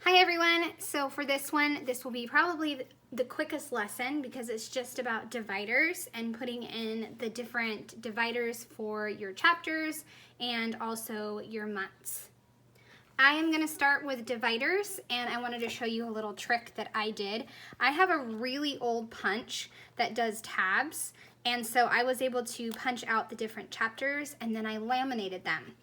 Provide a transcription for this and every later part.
Hi everyone, so for this one, this will be probably the quickest lesson because it's just about dividers and putting in the different dividers for your chapters and also your months. I am going to start with dividers, and I wanted to show you a little trick that I did. I have a really old punch that does tabs, and so I was able to punch out the different chapters and then I laminated them.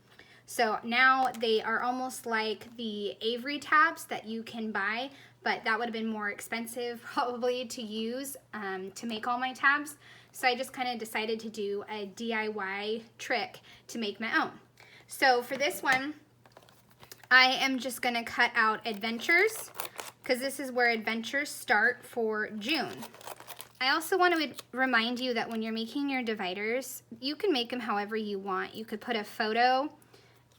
So now they are almost like the Avery tabs that you can buy, but that would have been more expensive probably to use to make all my tabs. So I just kind of decided to do a DIY trick to make my own. So for this one, I am just going to cut out adventures because this is where adventures start for June. I also want to remind you that when you're making your dividers, you can make them however you want. You could put a photo,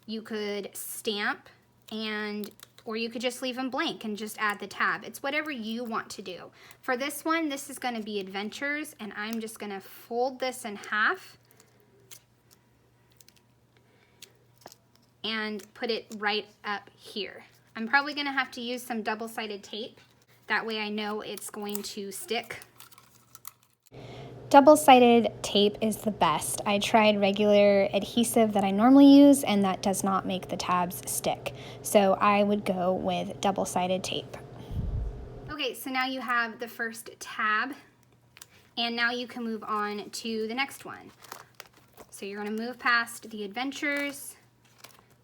you could stamp, or you could just leave them blank and just add the tab. It's whatever you want to do. For this one, this is going to be adventures, and I'm just going to fold this in half and put it right up here. I'm probably going to have to use some double-sided tape. That way I know it's going to stick. Double-sided tape is the best. I tried regular adhesive that I normally use, and that does not make the tabs stick. So I would go with double-sided tape. Okay, so now you have the first tab, and now you can move on to the next one. So you're going to move past the adventures,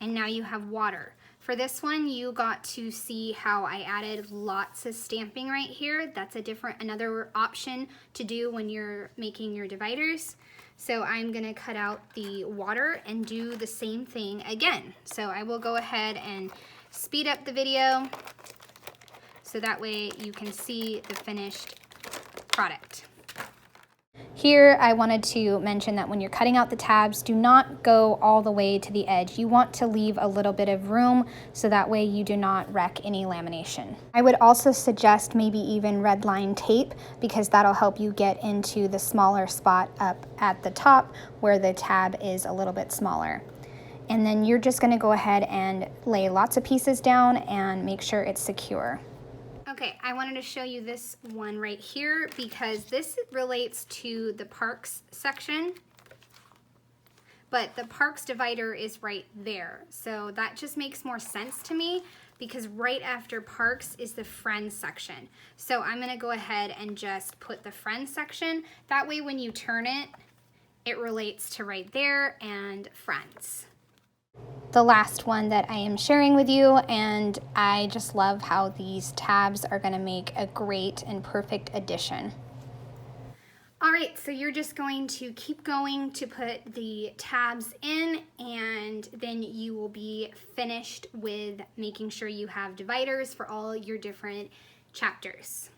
and now you have water. For this one, you got to see how I added lots of stamping right here. That's another option to do when you're making your dividers. So I'm gonna cut out the water and do the same thing again. So I will go ahead and speed up the video so that way you can see the finished product. Here, I wanted to mention that when you're cutting out the tabs, do not go all the way to the edge. You want to leave a little bit of room so that way you do not wreck any lamination. I would also suggest maybe even red line tape because that'll help you get into the smaller spot up at the top where the tab is a little bit smaller. And then you're just going to go ahead and lay lots of pieces down and make sure it's secure. Okay, I wanted to show you this one right here because this relates to the parks section, but the parks divider is right there. So that just makes more sense to me because right after parks is the friends section. So I'm gonna go ahead and just put the friends section. That way when you turn it, it relates to right there and friends. The last one that I am sharing with you, and I just love how these tabs are going to make a great and perfect addition. All right, so you're just going to keep going to put the tabs in, and then you will be finished with making sure you have dividers for all your different chapters.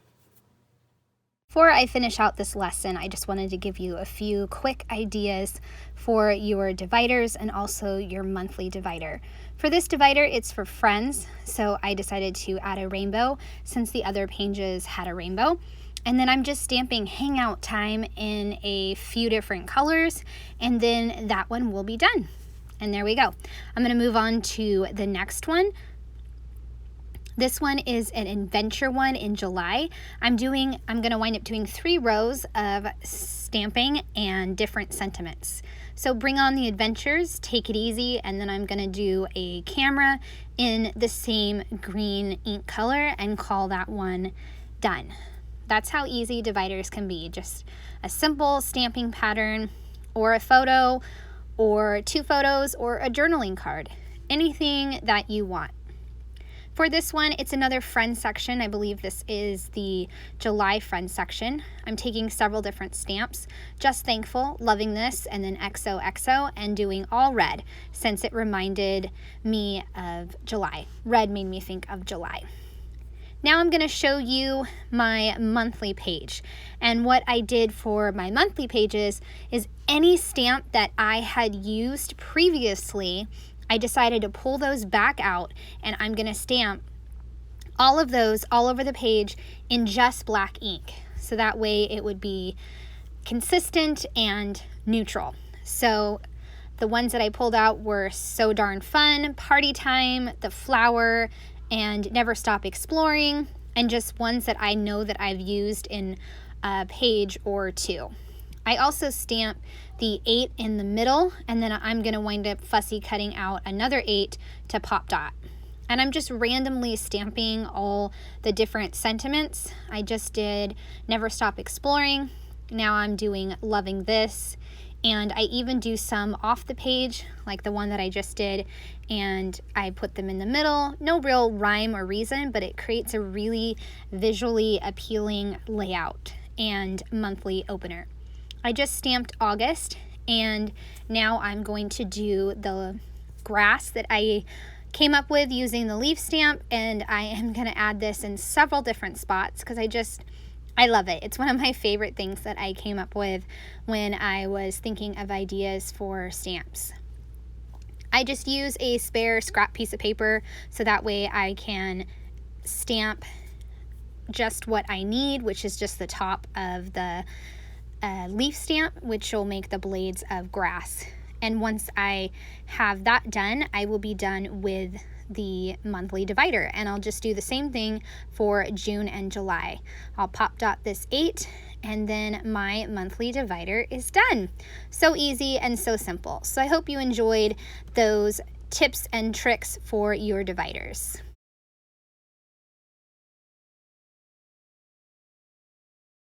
Before I finish out this lesson, I just wanted to give you a few quick ideas for your dividers and also your monthly divider. For this divider, it's for friends, so I decided to add a rainbow since the other pages had a rainbow. And then I'm just stamping hangout time in a few different colors, and then that one will be done. And there we go. I'm going to move on to the next one. This one is an adventure one in July. I'm going to wind up doing 3 rows of stamping and different sentiments. So bring on the adventures, take it easy, and then I'm going to do a camera in the same green ink color and call that one done. That's how easy dividers can be. Just a simple stamping pattern or a photo or 2 photos or a journaling card. Anything that you want. For this one, it's another friend section. I believe this is the July friend section. I'm taking several different stamps. Just thankful, loving this, and then XOXO, and doing all red since it reminded me of July. Red made me think of July. Now I'm going to show you my monthly page. And what I did for my monthly pages is any stamp that I had used previously, I decided to pull those back out, and I'm going to stamp all of those all over the page in just black ink. So that way it would be consistent and neutral. So the ones that I pulled out were So Darn Fun, Party Time, The Flower, and Never Stop Exploring, and just ones that I know that I've used in a page or two. I also stamp the 8 in the middle, and then I'm going to wind up fussy cutting out another 8 to pop dot. And I'm just randomly stamping all the different sentiments. I just did Never Stop Exploring. Now I'm doing Loving This. And I even do some off the page, like the one that I just did, and I put them in the middle. No real rhyme or reason, but it creates a really visually appealing layout and monthly opener. I just stamped August, and now I'm going to do the grass that I came up with using the leaf stamp, and I am going to add this in several different spots because I love it. It's one of my favorite things that I came up with when I was thinking of ideas for stamps. I just use a spare scrap piece of paper so that way I can stamp just what I need, which is just the top of the leaf stamp, which will make the blades of grass. And once I have that done, I will be done with the monthly divider, and I'll just do the same thing for June and July. I'll pop dot this 8, and then my monthly divider is done. So easy and so simple. So I hope you enjoyed those tips and tricks for your dividers.